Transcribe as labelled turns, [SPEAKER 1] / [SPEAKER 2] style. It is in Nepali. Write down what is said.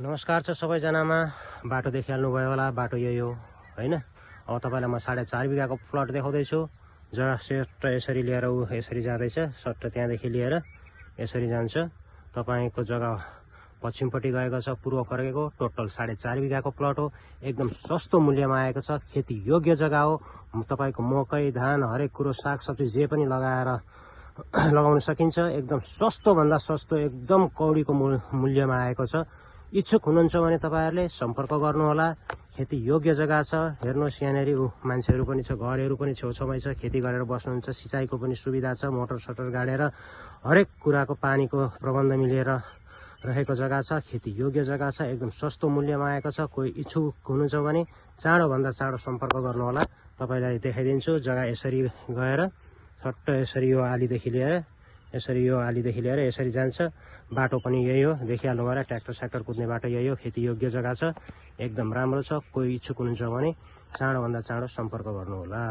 [SPEAKER 1] नमस्कार छ सबैजनामा। बाटो देखिहाल्नुभयो होला, बाटो यही हो हैन। अब तपाईलाई म 4.5 बिघाको प्लट देखाउँदैछु। जरा सेट यसरी लिएर ऊ यसरी जाँदैछ, सट्ट त्यहाँदेखि लिएर यसरी जान्छ। तपाईको जग्गा पश्चिमपट्टि गएको छ, पूर्व फर्केको। टोटल 4.5 बिघाको प्लट हो। एकदम सस्तो मूल्यमा आएको छ। खेती योग्य जग्गा हो। तपाईको मकै, धान, हरेक कुरो, सागसब्जी जे पनि लगाएर लगाउन सकिन्छ। एकदम सस्तो भन्दा सस्तो, एकदम कौडीको मूल्यमा आएको छ। इच्छुक हुनुहुन्छ भने तपाईहरुले सम्पर्क गर्नुहोला। खेती योग्य जग्गा छ। हेर्नुहोस् यहाँनेरि मान्छेहरु पनि छ, घरहरु पनि छेउछाउमै छ। खेती गरेर बस्नुहुन्छ। सिँचाइको पनि सुविधा छ। मोटर सटर गाडेर हरेक कुराको पानीको प्रबन्ध मिलेर रहेको जग्गा छ। खेती योग्य जग्गा छ। एकदम सस्तो मूल्यमा आएको छ। कोही इच्छुक हुनुहुन्छ भने चाँडो भन्दा चाँडो सम्पर्क गर्नुहोला। तपाईलाई देखाइदिन्छु। जग्गा यसरी गएर सट्ट यसरी यो आलीदेखि लिएर यसरी जान्छ। बाटो पनि यही हो, देखिहाल्नु भयो। ट्र्याक्टर स्याक्टर कुद्ने बाटो यही हो। खेती योग्य जग्गा छ। एकदम राम्रो छ। कोही इच्छुक हुनुहुन्छ भने चाँडो भन्दा चाँडो सम्पर्क गर्नुहोला।